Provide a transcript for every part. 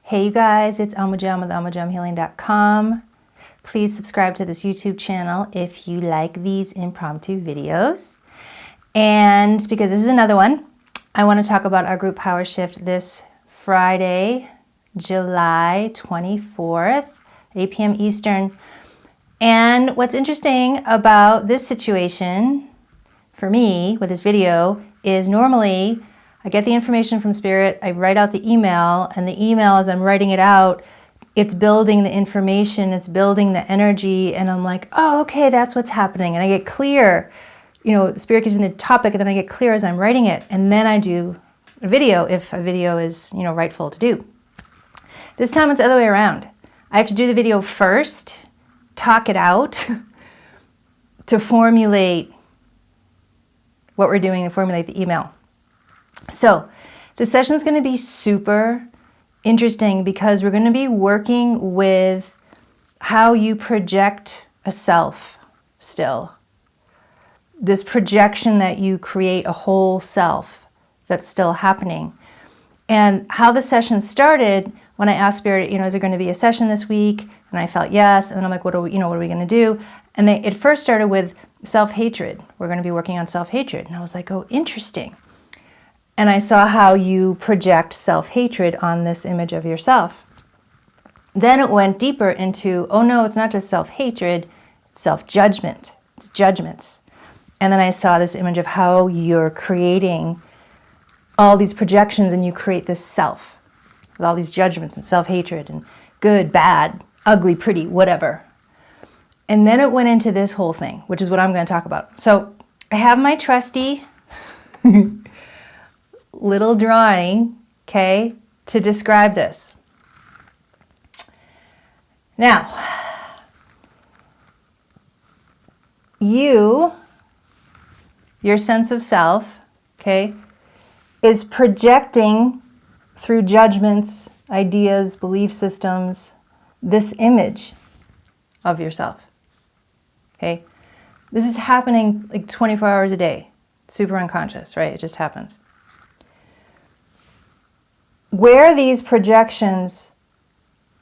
Hey you guys, it's Almajam with almajamhealing.com. Please subscribe to this YouTube channel if you like these impromptu videos. And because this is another one, I want to talk about our group power shift this Friday, July 24th, 8 p.m. Eastern. And what's interesting about this situation for me with this video is normally I get the information from Spirit, I write out the email, and the email, as I'm writing it out, it's building the information, it's building the energy, and I'm like, oh, okay, that's what's happening. And I get clear, Spirit gives me the topic, and then I get clear as I'm writing it, and then I do a video if a video is, rightful to do. This time it's the other way around. I have to do the video first, talk it out, to formulate what we're doing and formulate the email. So the session is going to be super interesting because we're going to be working with how you project a self still. This projection that you create a whole self that's still happening. And how the session started when I asked Spirit, is there going to be a session this week? And I felt yes. And then I'm like, what are we going to do? And it first started with self-hatred. We're going to be working on self-hatred. And I was like, oh, interesting. And I saw how you project self-hatred on this image of yourself. Then it went deeper into, oh no, it's not just self-hatred, it's self-judgment. It's judgments. And then I saw this image of how you're creating all these projections and you create this self with all these judgments and self-hatred and good, bad, ugly, pretty, whatever. And then it went into this whole thing, which is what I'm going to talk about. So I have my trusty little drawing, okay, to describe this. Now, your sense of self, okay, is projecting through judgments, ideas, belief systems, this image of yourself, okay? This is happening like 24 hours a day, super unconscious, right? It just happens. Where these projections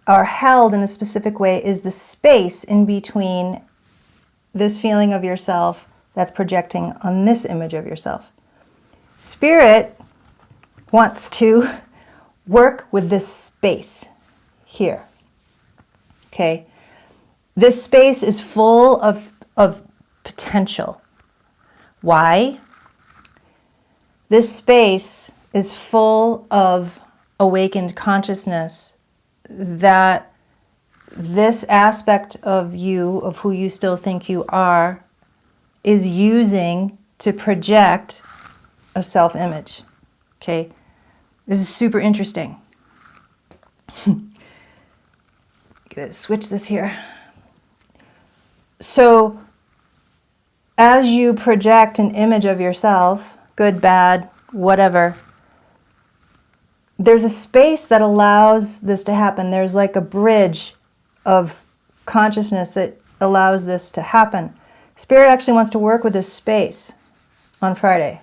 are held in a specific way is the space in between this feeling of yourself that's projecting on this image of yourself. Spirit wants to work with this space here. Okay? This space is full of potential. Why? This space is full of awakened consciousness that this aspect of you, of who you still think you are, is using to project a self-image. Okay? This is super interesting. Gonna switch this here. So, as you project an image of yourself, good, bad, whatever, there's a space that allows this to happen. There's like a bridge of consciousness that allows this to happen. Spirit actually wants to work with this space on Friday.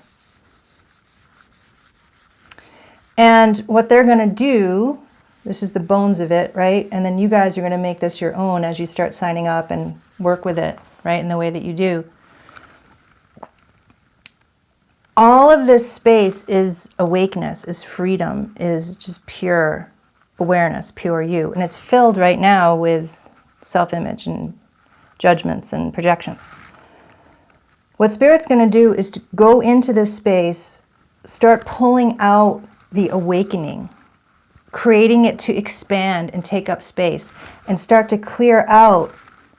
And what they're going to do, this is the bones of it, right? And then you guys are going to make this your own as you start signing up and work with it, right, in the way that you do. All of this space is awakeness, is freedom, is just pure awareness, pure you. And it's filled right now with self-image and judgments and projections. What Spirit's going to do is to go into this space, start pulling out the awakening, creating it to expand and take up space, and start to clear out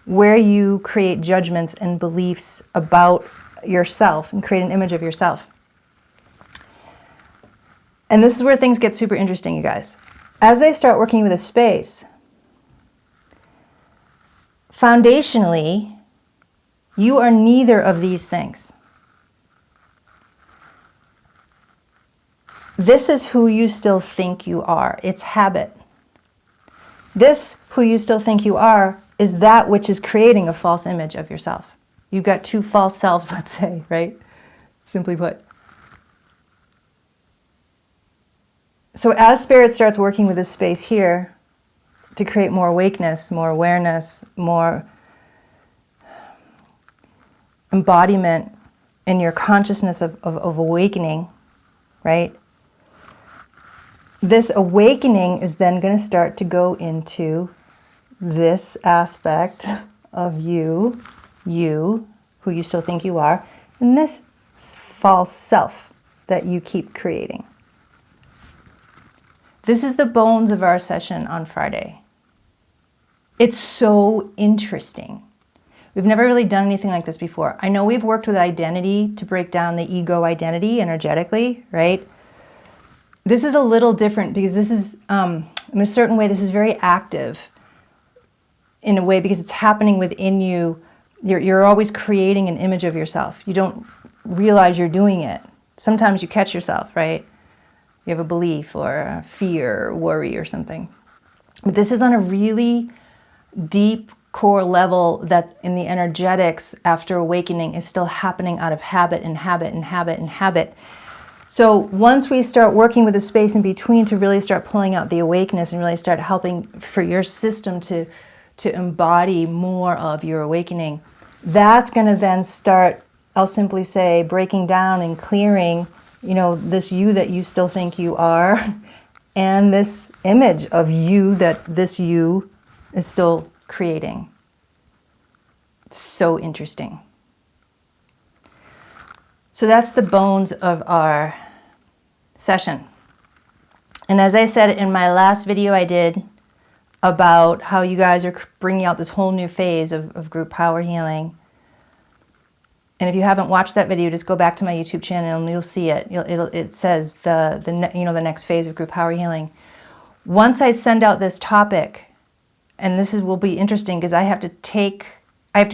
where you create judgments and beliefs about yourself and create an image of yourself. And this is where things get super interesting, you guys. As I start working with a space, foundationally, you are neither of these things. This is who you still think you are. It's habit. This, who you still think you are, is that which is creating a false image of yourself. You've got two false selves, let's say, right? Simply put. So as Spirit starts working with this space here to create more awakeness, more awareness, more embodiment in your consciousness of awakening, right? This awakening is then going to start to go into this aspect of you, who you still think you are, and this false self that you keep creating. This is the bones of our session on Friday. It's so interesting. We've never really done anything like this before. I know we've worked with identity to break down the ego identity energetically, right? This is a little different because this is, in a certain way, this is very active in a way because it's happening within you. You're always creating an image of yourself. You don't realize you're doing it. Sometimes you catch yourself, right? You have a belief or a fear or worry or something. But this is on a really deep core level that in the energetics after awakening is still happening out of habit and habit and habit and habit. So once we start working with the space in between to really start pulling out the awakeness and really start helping for your system to embody more of your awakening, that's going to then start, I'll simply say, breaking down and clearing, this you that you still think you are, and this image of you that this you is still creating. So interesting. So that's the bones of our session. And as I said in my last video I did about how you guys are bringing out this whole new phase of group power healing. And if you haven't watched that video, just go back to my YouTube channel and you'll see it. It says the next phase of group power healing. Once I send out this topic, and will be interesting because I have to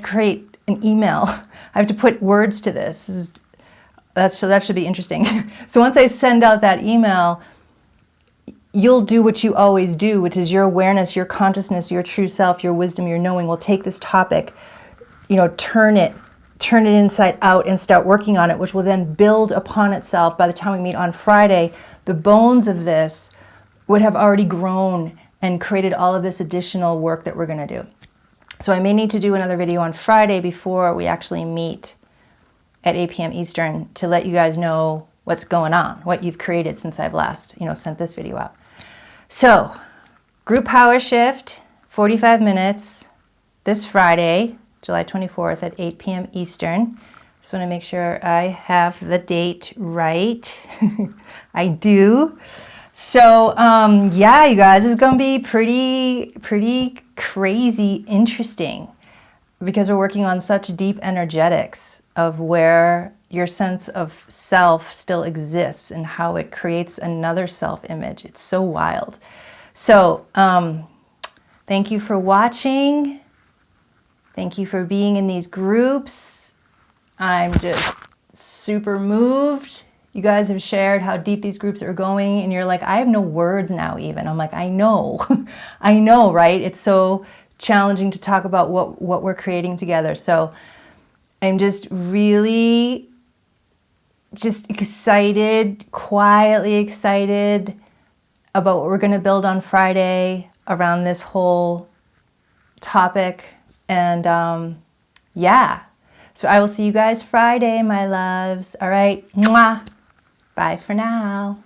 create an email. I have to put words to this. So that should be interesting. So once I send out that email, you'll do what you always do, which is your awareness, your consciousness, your true self, your wisdom, your knowing will take this topic, turn it inside out and start working on it, which will then build upon itself. By the time we meet on Friday, the bones of this would have already grown and created all of this additional work that we're going to do. So I may need to do another video on Friday before we actually meet at 8 p.m. Eastern to let you guys know what's going on, what you've created since I've last, sent this video out. So, group power shift, 45 minutes this Friday, July 24th at 8 p.m. Eastern. Just want to make sure I have the date right. I do. So, yeah, you guys, this is going to be pretty crazy interesting because we're working on such deep energetics of where your sense of self still exists and how it creates another self-image. It's so wild. So, thank you for watching. Thank you for being in these groups. I'm just super moved. You guys have shared how deep these groups are going, and you're like, I have no words now even. I'm like, I know. I know, right? It's so challenging to talk about what we're creating together. So I'm just really excited, quietly excited about what we're going to build on Friday around this whole topic. And yeah, so I will see you guys Friday, my loves. All right, mwah. Bye for now.